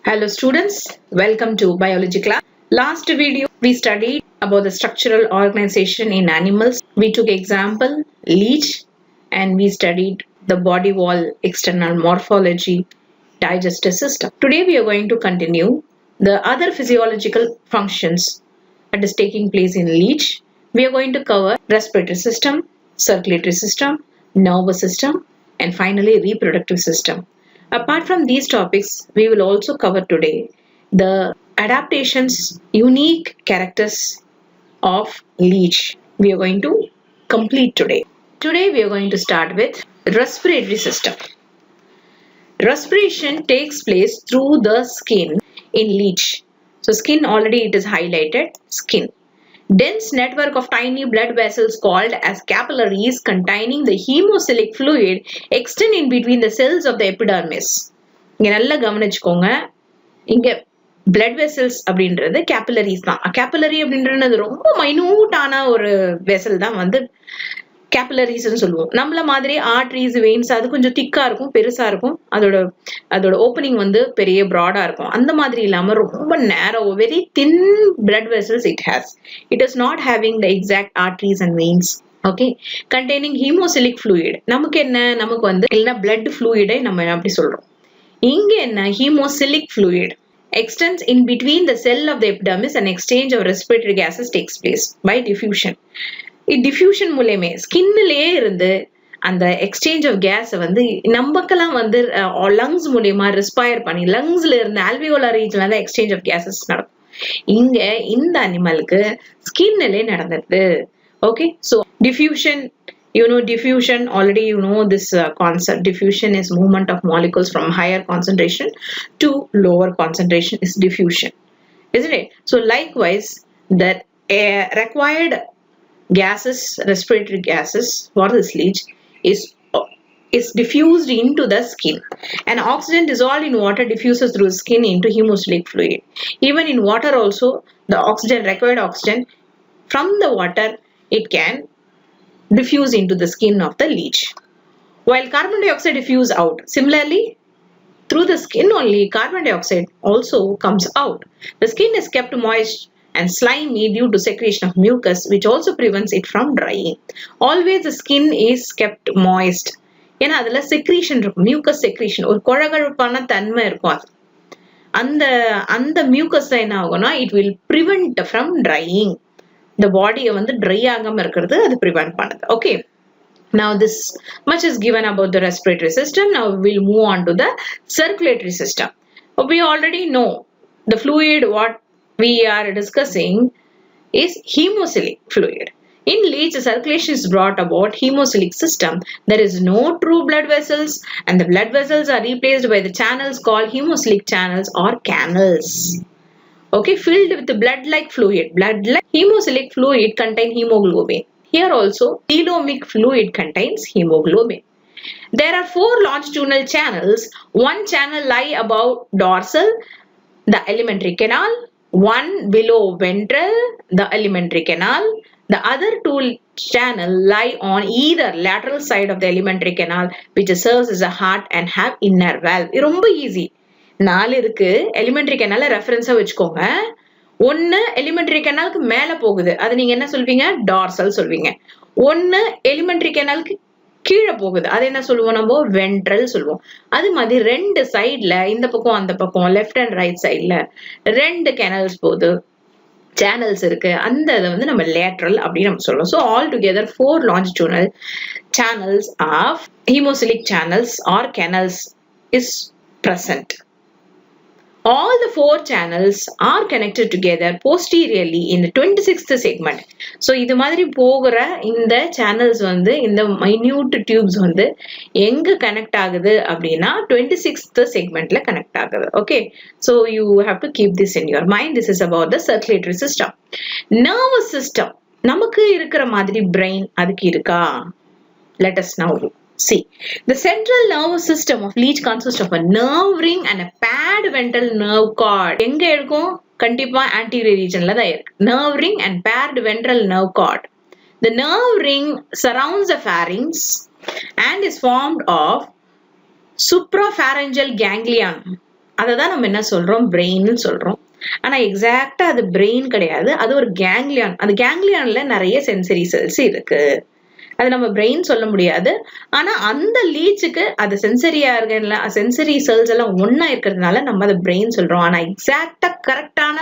Hello students, welcome to biology class. Last video we studied about the structural organization in animals. We took example leech and we studied the body wall external morphology digestive system. Today we are going to continue the other physiological functions that is taking place in leech. We are going to cover respiratory system, circulatory system, nervous system and finally reproductive system. Apart from these topics, we will also cover today the adaptations, unique characters of leech. We are going to complete today. Today we are going to start with respiratory system. Respiration takes place through the skin in leech. So skin already it is highlighted, skin. Dense network of tiny blood vessels called as capillaries containing the hemocylic fluid extend in between the cells of the epidermis. இங்க நல்லா கவனிச்சுக்கோங்க. இங்க blood vessels அப்படின்றது capillaries தான். capillary அப்படின்றது ரொம்ப மைனூட்டான ஒரு vessel தான் வந்து capillaries ன்னு சொல்லுவோம். நம்மள மாதிரி arteries, veins அது கொஞ்சம் திக்கா இருக்கும், பெருசா இருக்கும். அதோட ஓப்பனிங் வந்து பெரிய broad-ஆ இருக்கும். அந்த மாதிரி இல்லாம ரொம்ப narrow, very thin blood vessels it has. It is not having the exact arteries and veins. Okay, containing hemocylic fluid. நமக்கு வந்து இல்லனா blood fluid நம்ம அப்படி சொல்றோம். இங்க என்ன hemocylic fluid extends in between the cell of the epidermis and exchange of respiratory gases takes place by diffusion. diffusion மூலமே ஸ்கின்லயே இருந்து அந்த எக்ஸ்சேஞ்ச் ஆஃப் கேஸ் வந்து நமக்கெல்லாம் வந்து லங்ஸ் மூலமா ரெஸ்பயர் பண்ணி லங்ஸ்ல இருந்து ஆல்வியோலார் ரீஜன்ல தான் எக்ஸ்சேஞ்ச் ஆஃப் கேசஸ் நடக்கும். இங்க இந்த அனிமலுக்கு ஸ்கின்லயே நடந்துருது. Okay, so diffusion, diffusion already this concept. Diffusion is movement of molecules from higher concentration to lower concentration is diffusion, isn't it? So likewise that required gases, respiratory gases for this leech is diffused into the skin. And oxygen dissolved in water diffuses through skin into hemocylic fluid. Even in water also, the required oxygen from the water, it can diffuse into the skin of the leech. While carbon dioxide diffuse out. Similarly, through the skin only, carbon dioxide also comes out. The skin is kept moist and slimy due to secretion of mucus, which also prevents it from drying. Always the skin is kept moist. ஏன்னா அதுல secretion இருக்கும், mucus secretion, ஒரு குழகழப்பான தன்மை இருக்கும். அந்த mucus என்ன ஆகும்னா it will prevent from drying. The body வந்து dry ஆகாம இருக்கிறது அது prevent பண்ணுது. Okay. Now this much is given about the respiratory system. Now we'll move on to the circulatory system. We already know the fluid what we are discussing is hemocylic fluid. In leech, the circulation is brought about hemocylic system. There is no true blood vessels and the blood vessels are replaced by the channels called hemocylic channels or canals. Okay, filled with the blood-like fluid. Blood-like hemocylic fluid contain hemoglobin. Here also, coelomic fluid contains hemoglobin. There are 4 longitudinal channels. One channel lie above dorsal, the alimentary canal. One below ventral, the alimentary canal. The other 2 channel lie on either lateral side of the alimentary canal, which serves as a heart and have inner valve. இது ரொம்ப easy. 4 இருக்கு. alimentary canal ரெஃபரன்ஸா வச்சுக்கோங்க. ஒன்னு elementary கெனாலுக்கு மேல போகுது, அது நீங்க என்ன சொல்வீங்க? டார்சல் சொல்வீங்க. ஒன்னு எலிமெண்டரி கெனாலுக்கு கீழே போகுது, அது என்ன சொல்லுவோம்? நம்ம வென்ட்ரல் சொல்லுவோம். அது மாதிரி 2 சைட்ல, இந்த பக்கம் அந்த பக்கம், லெஃப்ட் அண்ட் ரைட் சைட்ல 2 கெனல்ஸ் போகுது, சேனல்ஸ் இருக்கு. அந்த இதை வந்து நம்ம லேட்ரல் அப்படின்னு நம்ம சொல்லுவோம். So all together 4 longitudinal channels of hemocylic channels or canals is present. All the 4 channels are connected together posteriorly in the 26th segment. So இது மாதிரி போகிற இந்த channels வந்து இந்த minute tubes வந்து எங்க connect ஆகுது அப்படின்னா 26th segmentல connect ஆகுது. Okay, so you have to keep this in your mind. This is about the circulatory system. Nervous system, நமக்கு இருக்கிற மாதிரி brain அதுக்கு இருக்கா? Let us now see. The central nervous system of leech consists of a nerve ring and a paired ventral nerve cord. எங்க இருக்கும்? கண்டிப்பா anterior regionல தான் இருக்கு. Nerve ring and paired ventral nerve cord. The nerve ring surrounds the pharynx and is formed of suprapharyngeal ganglion அதை தான் நம்ம என்ன சொல்றோம், பிரெயின் சொல்றோம். ஆனா எக்ஸாக்டா அது பிரெயின் கிடையாது, அது ஒரு கேங்லியான். அந்த கேங்லியான்ல நிறைய சென்சரி செல்ஸ் இருக்கு. அது நம்ம பிரெயின் சொல்ல முடியாது. ஆனா அந்த லீச்சுக்கு அது சென்சரியா இருக்குல்ல, சென்சரி செல்ஸ் எல்லாம் ஒன்னா இருக்கிறதுனால நம்ம அதை பிரெயின் சொல்றோம். ஆனா எக்ஸாக்டா கரெக்டான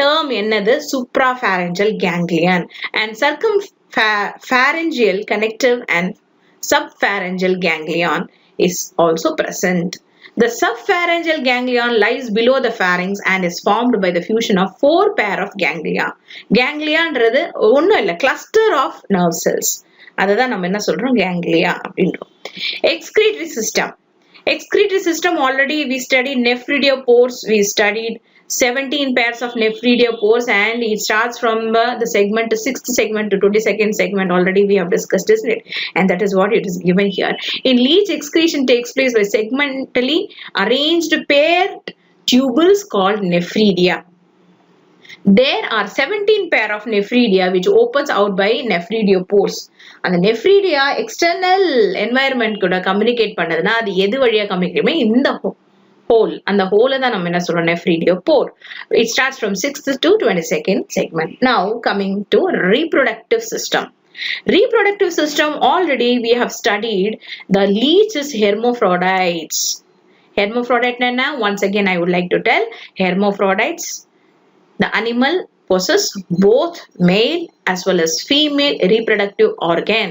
டேர்ம் என்னது, suprapharyngeal ganglion and circumpharyngeal connective and subpharyngeal ganglion is also present. The subpharyngeal ganglion lies below the pharynx and is formed by the fusion of 4 pair of ganglia. Gangliaன்றது ஒண்ணும் இல்ல, cluster of nerve cells. அததான் நம்ம என்ன சொல்றோம், ganglia அப்படின்றோம். Excretory system. Excretory system already we studied nephridopores. We studied 17 pairs of nephridopores and it starts from the segment to 6th segment to 22nd segment. Already we have discussed, isn't it? And that is what it is given here. In leech, excretion takes place by segmentally arranged paired tubules called nephridia. There are 17 pair of nephridia which opens out by nephridopores. அந்த nephridia external environment கூட communicate பண்ணதுன்னா அது எது வழியா communicate பண்ணி, இந்த whole, அந்த ஹோலை தான் நம்ம என்ன சொல்றோம், nephridopore. It starts from 6th to 22nd segment. Now coming to reproductive system. Reproductive system, already we have studied the leech's hermaphrodites. Hermaphrodite nana, once again I would like to tell, hermaphrodites, the animal possess both male as well as female reproductive organ.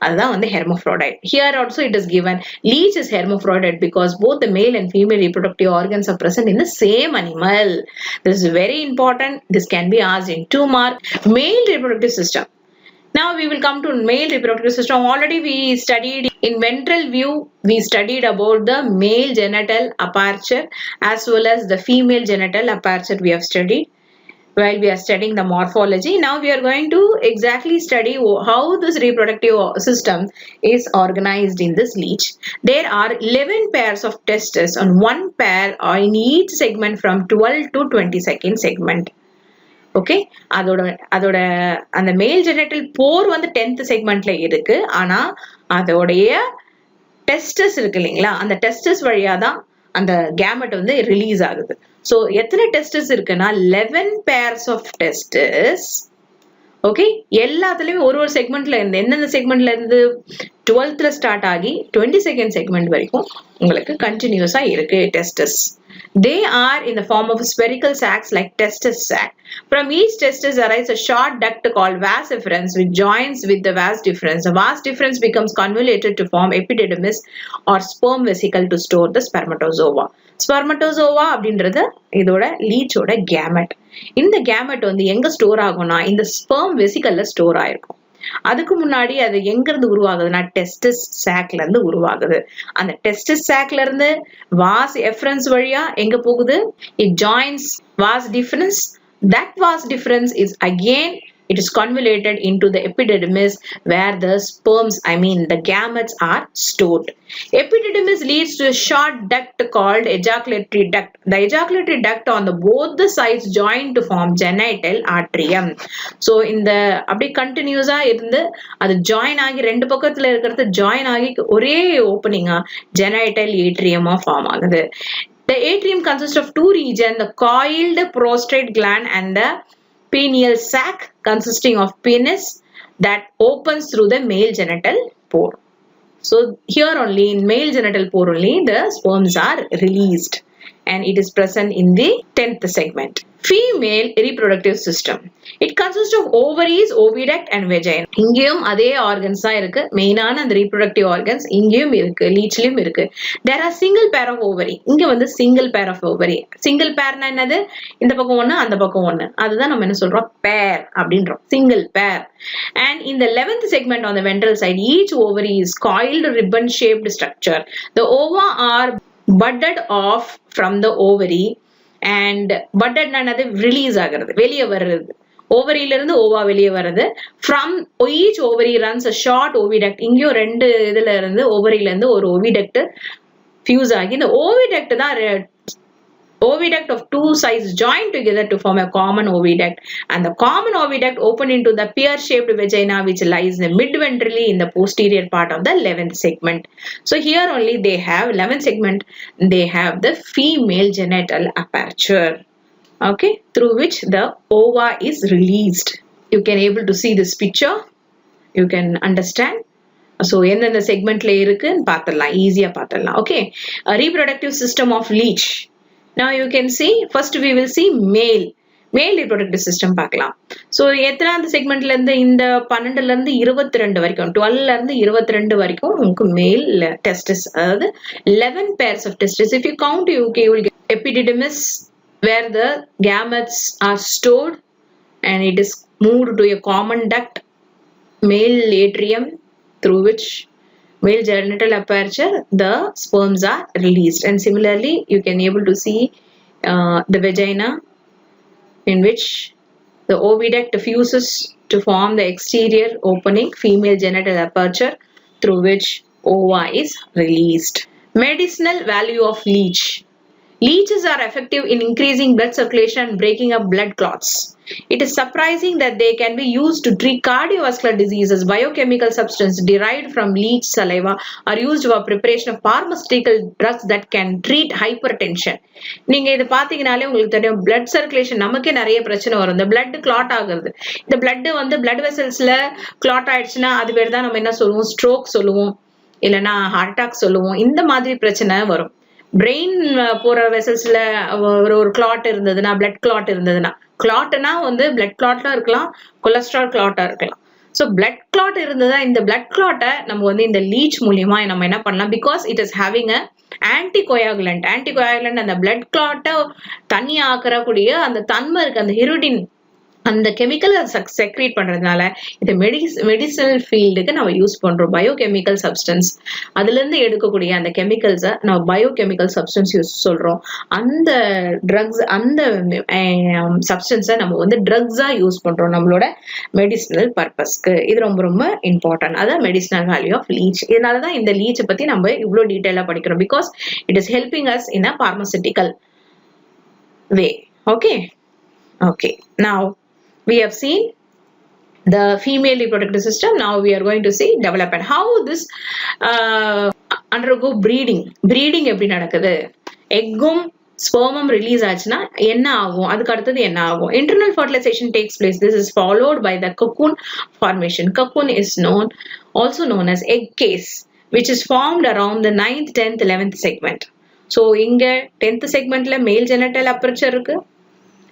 அதுதான் வந்து hermaphrodite. Here also it is given leech is hermaphrodite because both the male and female reproductive organs are present in the same animal. This is very important. This can be asked in 2 marks. Male reproductive system. Now we will come to male reproductive system. Already we studied in ventral view, we studied about the male genital aperture as well as the female genital aperture we have studied while we are studying the morphology. Now we are going to exactly study how this reproductive system is organized in this leech. There are 11 pairs of testes and 1 pair in each segment from 12 to 22nd segment. Okay, அதோட அந்த மேல் genital போர் வந்து 10th செக்மெண்ட்ல இருக்கு. ஆனா அதோடைய tests இருக்கு இல்லைங்களா, அந்த டெஸ்டஸ் வழியா தான் அந்த கேமெட் வந்து ரிலீஸ் ஆகுது. சோ எத்தனை டெஸ்டஸ் இருக்குன்னா 11 pairs of testes. ஓகே, எல்லாத்துலயும் ஒரு செக்மெண்ட்ல இருந்து, எந்தெந்த செக்மெண்ட்ல இருந்து 12th ஸ்டார்ட் ஆகி 22nd செக்மெண்ட் வரைக்கும் உங்களுக்கு கண்டினியூஸா இருக்கு tests. They are in the form of spherical sacs like testis sac. From each testis arises a short duct called vas efferens which joins with the vas deferens. The vas deferens becomes convoluted to form epididymis or sperm vesicle to store the spermatozoa. Spermatozoa அப்படின்றது இதோட லீச்சோட gamete. இந்த gamete வந்து எங்க store ஆகும்னா இந்த sperm வெசிக்கல்ல store ஆயிருக்கும். அதுக்கு முன்னாடி அது எங்க இருந்து உருவாகுதுன்னா டெஸ்டிஸ் சாக்ல இருந்து உருவாகுது. அந்த டெஸ்டிஸ் சாக்ல இருந்து வாஸ் எஃபரன்ஸ் வழியா எங்க போகுது, it joins vas deferens. That vas deferens is again it is convoluted into the epididymis where the sperms, I mean the gametes, are stored. Epididymis leads to a short duct called ejaculatory duct. The ejaculatory duct on the both the sides join to form genital atrium. So in the அப்படி கண்டினியூஸா இருந்து அது join ஆகி ரெண்டு பக்கத்துல இருக்கிறது join ஆகி ஒரே ஓப்பனிங்கா genital atrium ஃபார்ம் ஆகுது. The atrium consists of 2 regions, the coiled prostate gland and the pineal sac consisting of penis that opens through the male genital pore. So here only in male genital pore only the sperms are released and it is present in the 10th segment. Female reproductive system. It consists of ovaries, oviduct and vagina. இங்கேயும் அதே organs தான் இருக்கு. மெயினான அந்த reproductive organs இங்கேயும் இருக்கு, லீச்லயும் இருக்கு. There are single pair of ovary. இங்க வந்து single pair of ovary. Single pairனா என்னது, இந்த பக்கம் ஒண்ணு அந்த பக்கம் ஒண்ணு, அதுதான் நம்ம என்ன சொல்றோம், pair அப்படின்றோம், single pair. And in the 11th segment on the ventral side, each ovary is coiled ribbon shaped structure. The ova are budded off from the ovary and budded nanadu release ஆகிறது, வெளியே வருது. ஓவரியில இருந்து ஓவா வெளியே வருது. From each ovary runs a short oviduct. இங்கேயும் ரெண்டு இதுல இருந்து ஓவரியில இருந்து ஒரு oviduct ஃபியூஸ் ஆகி இந்த oviduct தான் oviduct of two sides joined together to form a common oviduct, and the common oviduct open into the pear-shaped vagina which lies mid-ventrally in the posterior part of the 11th segment. So here only they have 11th segment, they have the female genital aperture, okay, through which the ova is released. You can able to see this picture, you can understand. So எந்தெந்த segmentல இருக்குன்னு பார்த்தலாம், ஈஸியா பார்த்தலாம். Okay, a reproductive system of leech. Now you can see, first we will see male reproductive system பார்க்கலாம். So எத்தனாவது segmentல இருந்து இந்த 12ல இருந்து 22 வரைக்கும், 12ல இருந்து 22 வரைக்கும் உங்களுக்கு male testis, அதாவது 11 pairs of testis. If you count, you will get epididymis where the gametes are stored and it is moved to a common duct, male atrium, through which male genital aperture the sperms are released. And similarly you can able to see the vagina in which the oviduct fuses to form the exterior opening, female genital aperture, through which ova is released. Medicinal value of leech. Leeches are effective in increasing blood circulation and breaking up blood clots. It is surprising that they can be used to treat cardiovascular diseases. Biochemical substances derived from leech saliva are used for preparation of pharmaceutical drugs that can treat hypertension. நீங்க இத பாத்தீங்கனாலே உங்களுக்கு தெரியும், blood circulation நமக்கே நிறைய பிரச்சனை வரும். இந்த blood clot ஆகுது. இந்த blood வந்து blood vesselsல clot ஆயிடுச்சுன்னா அது பேர் தான் நம்ம என்ன சொல்லுவோம், stroke சொல்லுவோம், இல்லனா heart attack சொல்லுவோம். இந்த மாதிரி பிரச்சனை வரும். பிரெயின் போற வெசல்ஸ்ல ஒரு கிளாட் இருந்ததுன்னா, பிளட் கிளாட் இருந்ததுன்னா, கிளாட்னா வந்து பிளட் கிளாட்டா இருக்கலாம், கொலஸ்ட்ரால் கிளாட்டா இருக்கலாம். ஸோ பிளட் கிளாட் இருந்ததா, இந்த பிளட் கிளாட்டை நம்ம வந்து இந்த லீச் மூலியமா நம்ம என்ன பண்ணலாம், because it is having a anticoagulant அந்த பிளட் கிளாட்டை தண்ணி ஆக்கக்கூடிய அந்த தன்மை இருக்கு, அந்த ஹிருடின் அந்த கெமிக்கலை செக்ரேட் பண்றதுனால இது மெடிசனல் ஃபீல்டுக்கு நம்ம யூஸ் பண்றோம். பயோகெமிக்கல் சப்ஸ்டன்ஸ், அதுல இருந்து எடுக்கக்கூடிய அந்த கெமிக்கல்ஸை நம்ம பயோகெமிக்கல் சப்ஸ்டன்ஸ் யூஸ் சொல்றோம். அந்த ட்ரக்ஸ், அந்த சப்ஸ்டன்ஸை நம்ம வந்து ட்ரக்ஸா யூஸ் பண்றோம் நம்மளோட மெடிசனல் பர்பஸ்க்கு. இது ரொம்ப ரொம்ப இம்பார்ட்டன்ட். அதான் மெடிசனல் வேல்யூ ஆஃப் லீச். இதனாலதான் இந்த லீச்சை பத்தி நம்ம இவ்வளவு டீட்டெயிலா படிக்கிறோம், because it is helping as in a pharmaceutical way. Okay, now we have seen the female reproductive system. Now we are going to see development. How this undergo breeding எப்படி நடக்குது, எக்கும் ஸ்பெர்மும் release ஆச்சுன்னா என்ன ஆகும், அதுக்கு அடுத்தது என்ன ஆகும். Internal fertilization takes place. This is followed by the cocoon formation. Cocoon is also known as egg case, which is formed around the 9th, 10th, 11th segment. So இங்க 10th segmentல male genital aperture இருக்கு,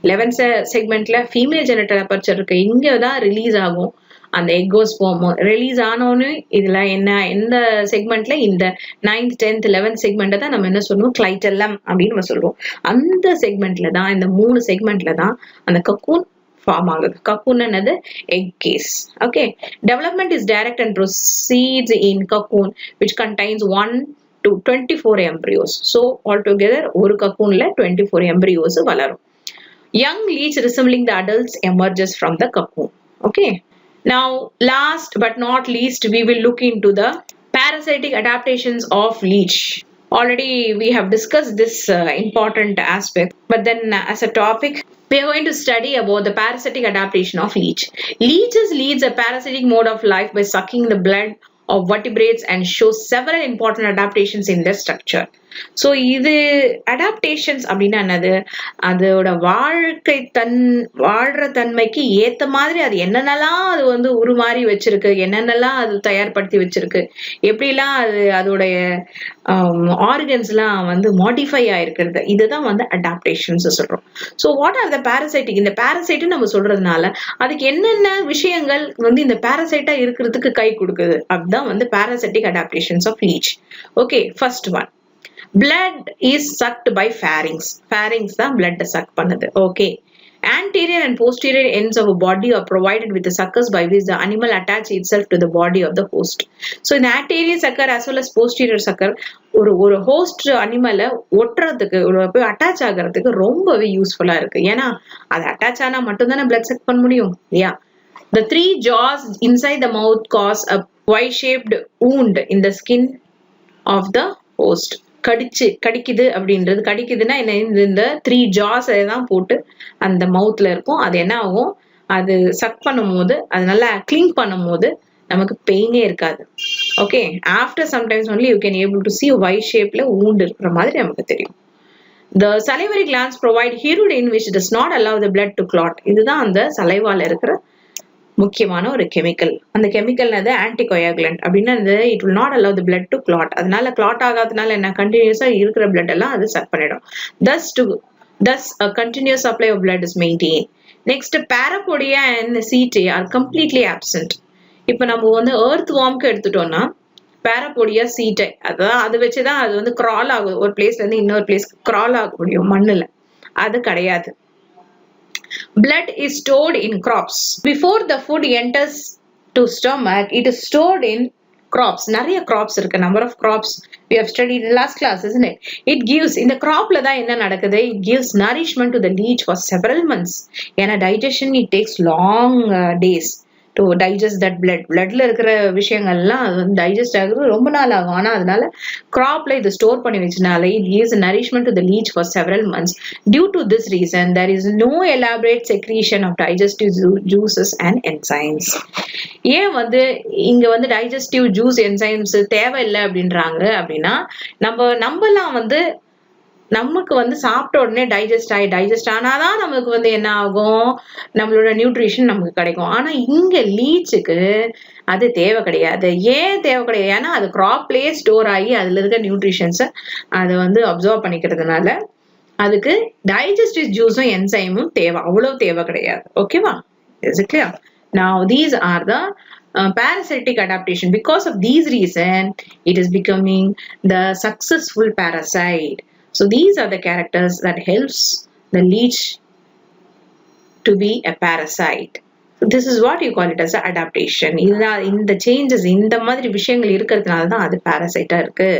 11th segmentல female genital aperture இருக்கு. இங்க தான் release ஆகும் அந்த எக்கோஸ்போம். Release ஆனோன்னு இதுல என்ன, எந்த செக்மெண்ட்ல, இந்த 9th, 10th, 11th செக்மெண்ட் தான் நம்ம என்ன சொல்லுவோம், கிளைட்டெல்லம் அப்படின்னு நம்ம சொல்லுவோம். அந்த செக்மெண்ட்ல தான், இந்த 3 செக்மெண்ட்ல தான் அந்த கக்கூன் ஃபார்ம் ஆகுது. கக்கூன் என்னது, egg case. Okay, development is direct and proceeds in cocoon which contains 1 to 24 embryos. So altogether ஒரு கக்கூன்ல 24 embryos வளரும். Young leech resembling the adults emerges from the cocoon. Okay. Now, last but not least, we will look into the parasitic adaptations of leech. Already we have discussed this important aspect, but then as a topic, we are going to study about the parasitic adaptation of leech. Leeches leads a parasitic mode of life by sucking the blood of vertebrates and shows several important adaptations in their structure. So இது adaptations அப்படின்னா என்னது, அதோட வாழ்ற தன்மைக்கு ஏத்த மாதிரி அது என்னென்னலாம் அது வந்து உருமாறி வச்சிருக்கு, என்னென்னலாம் அது தயார்படுத்தி வச்சிருக்கு, எப்படிலாம் அது அதோடைய ஆர்கன்ஸ் எல்லாம் வந்து மாடிஃபை ஆயிருக்கிறது, இதுதான் வந்து அடாப்டேஷன்ஸ் சொல்றோம். So what are the parasitic, இந்த பாரசைட் நம்ம சொல்றதுனால அதுக்கு என்னென்ன விஷயங்கள் வந்து இந்த பாரசைட்டா இருக்கிறதுக்கு கை கொடுக்குது, அதுதான் வந்து parasitic adaptations of leech. Okay, first one, blood is sucked by pharynx. Pharynx தான் blood suck பண்ணுது. Okay, anterior and posterior ends of a body are provided with the suckers by which the animal attach itself to the body of the host. So in anterior sucker as well as posterior sucker ஒரு host அனிமலை ஒட்டுறதுக்கு, போய் attach ஆகிறதுக்கு ரொம்பவே யூஸ்ஃபுல்லா இருக்கு. ஏன்னா அது attach ஆனா மட்டும் தானே பிளட் சக் பண்ண முடியும் இல்லையா. The 3 jaws inside the mouth cause a Y-shaped wound in the skin of the host. கடிக்குது அப்படின்றது, கடிக்குதுன்னா என்ன, இந்த 3 ஜாஸ் தான் போட்டு அந்த மவுத்ல இருக்கும். அது என்ன ஆகும், அது சக் பண்ணும் போது, அது நல்லா கிளிங் பண்ணும் போது நமக்கு பெயினே இருக்காது. Okay, after sometimes only you can able to see y ஷேப்ல wound இருக்கிற மாதிரி நமக்கு தெரியும். The salivary glands provide hirudin which does not allow the blood to clot. இதுதான் அந்த சலைவால இருக்கிற முக்கியமான ஒரு கெமிக்கல். அந்த கெமிக்கல் அது ஆன்டிகோயாகுலண்ட் அப்படின்னா it will not allow the blood to clot. அதனால clot ஆகாதனால என்ன, கண்டினியூஸா இருக்கிற blood எல்லாம் அது சக் பண்ணிடும். Thus a continuous supply of blood is maintained. Next, parapodia and setae are completely absent. இப்போ நம்ம வந்து earth wormக்கு எடுத்துட்டோம்னா parapodia setae, அதான் அது வச்சுதான் அது வந்து கிரால் ஆகும், ஒரு பிளேஸ்ல இருந்து இன்னொரு பிளேஸ் கிரால் ஆக முடியும் மண்ணுல. அது கிடையாது. Blood is stored in crops. Before the food enters to stomach, it is stored in crops. நிறைய crops இருக்கு. Number of crops we have studied in last class, isn't it? It gives, இந்த cropல தான் என்ன நடக்குது, it gives nourishment to the leech for several months. ஏன்னா digestion it takes long days to digest that blood. bloodல இருக்கிற விஷயங்கள்லாம் அது வந்து digest ஆகுறது ரொம்ப நாள் ஆகும். ஆனா அதனால கிராப்ல இது ஸ்டோர் பண்ணி வச்சனால it gives nourishment to the leech for several months. Due to this reason, there is no elaborate secretion of digestive juices and enzymes. ஏன் வந்து இங்க வந்து digestive juice enzymes தேவையில்லை அப்படின்றாங்க அப்படின்னா, நம்மலாம் வந்து நமக்கு வந்து சாப்பிட்ட உடனே டைஜஸ்ட் ஆனாதான் நமக்கு வந்து என்ன ஆகும், நம்மளோட நியூட்ரிஷன் நமக்கு கிடைக்கும். ஆனா இங்க லீச்சுக்கு அது தேவை கிடையாது. ஏன் தேவை கிடையாது, ஏன்னா அது கிராப்லயே ஸ்டோர் ஆகி அதுல இருக்க நியூட்ரிஷன்ஸை அதை வந்து அப்சர்வ் பண்ணிக்கிறதுனால அதுக்கு டைஜஸ்டிவ் ஜூஸும் என்சைமும் தேவை, அவ்வளவு தேவை கிடையாது. ஓகேவா? Is it clear? Now these are the parasitic adaptation. Because of these reason, it is becoming the successful parasite. So these are the characters that helps the leech to be a parasite. So this is what you call it as adaptation. இந்த changes, இந்த மாதிரி விஷயங்கள் இருக்கிறதுனால தான் அது parasite இருக்கு.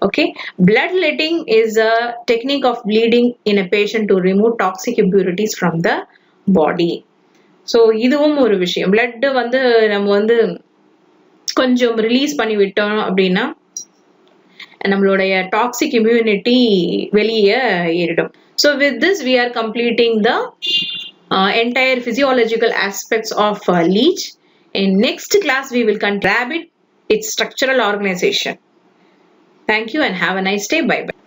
Okay, bloodletting is a technique of bleeding in a patient to remove toxic impurities from the body. So இதுவும் ஒரு விஷயம். blood வந்து நம்ம வந்து கொஞ்சம் ரிலீஸ் பண்ணி விட்டோம் அப்படின்னா நம்மளுடைய டாக்ஸிக் இம்யூனிட்டி வெளியே ஏறிடும். So with this we are completing the entire physiological aspects of leech. In next class we will grab its structural organization. Thank you and have a nice day. Bye bye.